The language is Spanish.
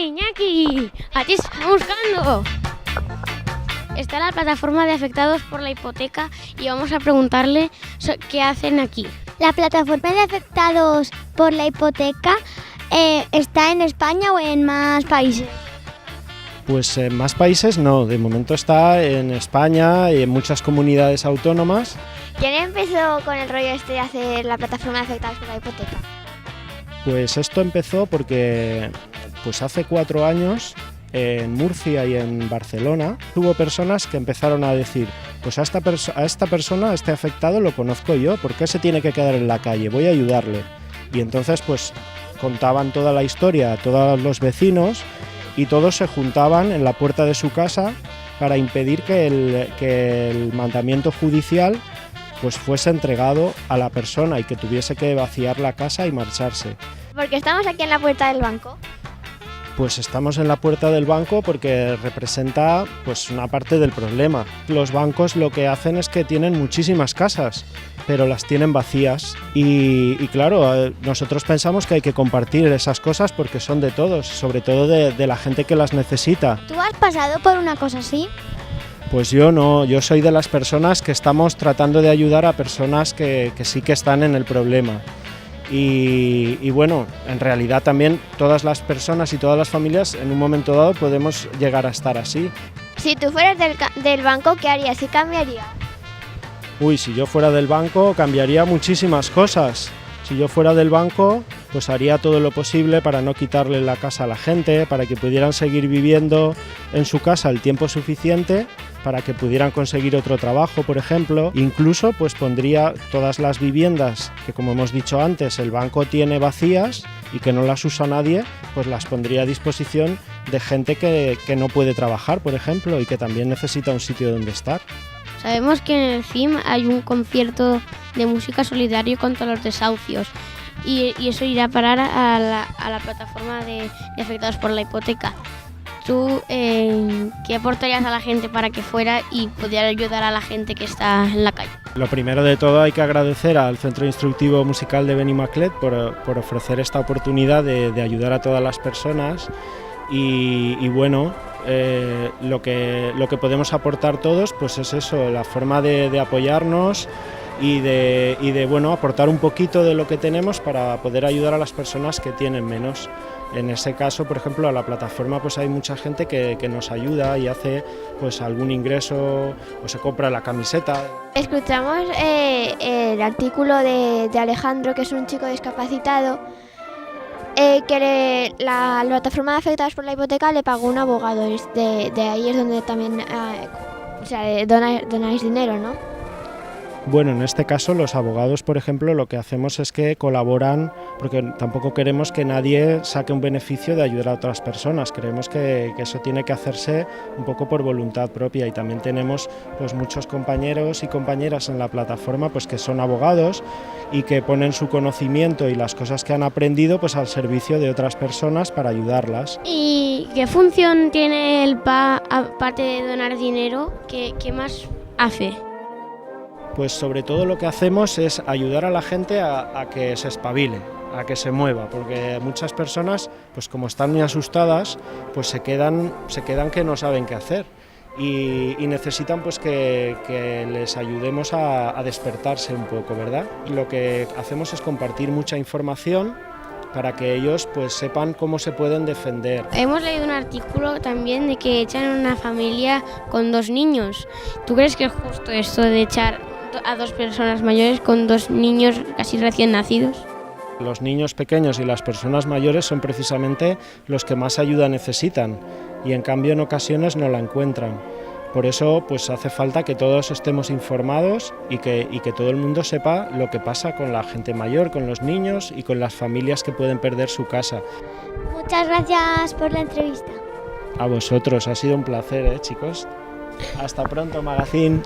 Iñaki! ¡A ti está buscando! Está la plataforma de afectados por la hipoteca y vamos a preguntarle qué hacen aquí. La plataforma de afectados por la hipoteca ¿está en España o en más países? Pues en más países no, de momento está en España y en muchas comunidades autónomas. ¿Quién empezó con el rollo de hacer la plataforma de afectados por la hipoteca? Pues esto empezó porque hace 4 años en Murcia y en Barcelona hubo personas que empezaron a decir, pues a esta persona, a este afectado lo conozco yo, ¿por qué se tiene que quedar en la calle? Voy a ayudarle. Y entonces pues contaban toda la historia a todos los vecinos y todos se juntaban en la puerta de su casa para impedir que el mandamiento judicial pues fuese entregado a la persona y que tuviese que vaciar la casa y marcharse. Porque estamos aquí en la puerta del banco. Pues estamos en la puerta del banco porque representa pues una parte del problema. Los bancos lo que hacen es que tienen muchísimas casas, pero las tienen vacías y claro, nosotros pensamos que hay que compartir esas cosas porque son de todos, sobre todo de la gente que las necesita. ¿Tú has pasado por una cosa así? Pues yo no, yo soy de las personas que estamos tratando de ayudar a personas que sí que están en el problema. Y bueno, en realidad también todas las personas y todas las familias en un momento dado podemos llegar a estar así. Si tú fueras del banco, ¿qué harías? ¿Qué cambiaría? Si yo fuera del banco cambiaría muchísimas cosas. Si yo fuera del banco, pues haría todo lo posible para no quitarle la casa a la gente, para que pudieran seguir viviendo en su casa el tiempo suficiente, para que pudieran conseguir otro trabajo, por ejemplo. Incluso pues pondría todas las viviendas que, como hemos dicho antes, el banco tiene vacías y que no las usa nadie, pues las pondría a disposición de gente que no puede trabajar, por ejemplo, y que también necesita un sitio donde estar. Sabemos que en el CIM hay un concierto de música solidario contra los desahucios y eso irá a parar a la plataforma de afectados por la hipoteca. ¿Tú qué aportarías a la gente para que fuera y pudiera ayudar a la gente que está en la calle? Lo primero de todo hay que agradecer al Centro Instructivo Musical de Benimaclet por ofrecer esta oportunidad de ayudar a todas las personas y bueno, lo que podemos aportar todos pues es eso, la forma de apoyarnos y de bueno, aportar un poquito de lo que tenemos para poder ayudar a las personas que tienen menos. En ese caso, por ejemplo, a la plataforma pues hay mucha gente que nos ayuda y hace pues algún ingreso o se compra la camiseta. Escuchamos el artículo de Alejandro, que es un chico discapacitado, que la plataforma de afectados por la hipoteca le pagó un abogado. De ahí es donde también donáis dinero, ¿no? Bueno, en este caso los abogados, por ejemplo, lo que hacemos es que colaboran, porque tampoco queremos que nadie saque un beneficio de ayudar a otras personas. Creemos que eso tiene que hacerse un poco por voluntad propia y también tenemos pues muchos compañeros y compañeras en la plataforma pues que son abogados y que ponen su conocimiento y las cosas que han aprendido pues al servicio de otras personas para ayudarlas. ¿Y qué función tiene el PA aparte de donar dinero? ¿Qué más hace? Pues sobre todo lo que hacemos es ayudar a la gente a que se espabile, a que se mueva, porque muchas personas, pues como están muy asustadas, pues se quedan que no saben qué hacer y necesitan pues que les ayudemos a despertarse un poco, ¿verdad? Lo que hacemos es compartir mucha información para que ellos pues sepan cómo se pueden defender. Hemos leído un artículo también de que echan a una familia con 2 niños. ¿Tú crees que es justo esto de echar a 2 personas mayores con 2 niños casi recién nacidos? Los niños pequeños y las personas mayores son precisamente los que más ayuda necesitan y en cambio en ocasiones no la encuentran. Por eso pues hace falta que todos estemos informados y que todo el mundo sepa lo que pasa con la gente mayor, con los niños y con las familias que pueden perder su casa. Muchas gracias por la entrevista. A vosotros, ha sido un placer, chicos. Hasta pronto, Magazine.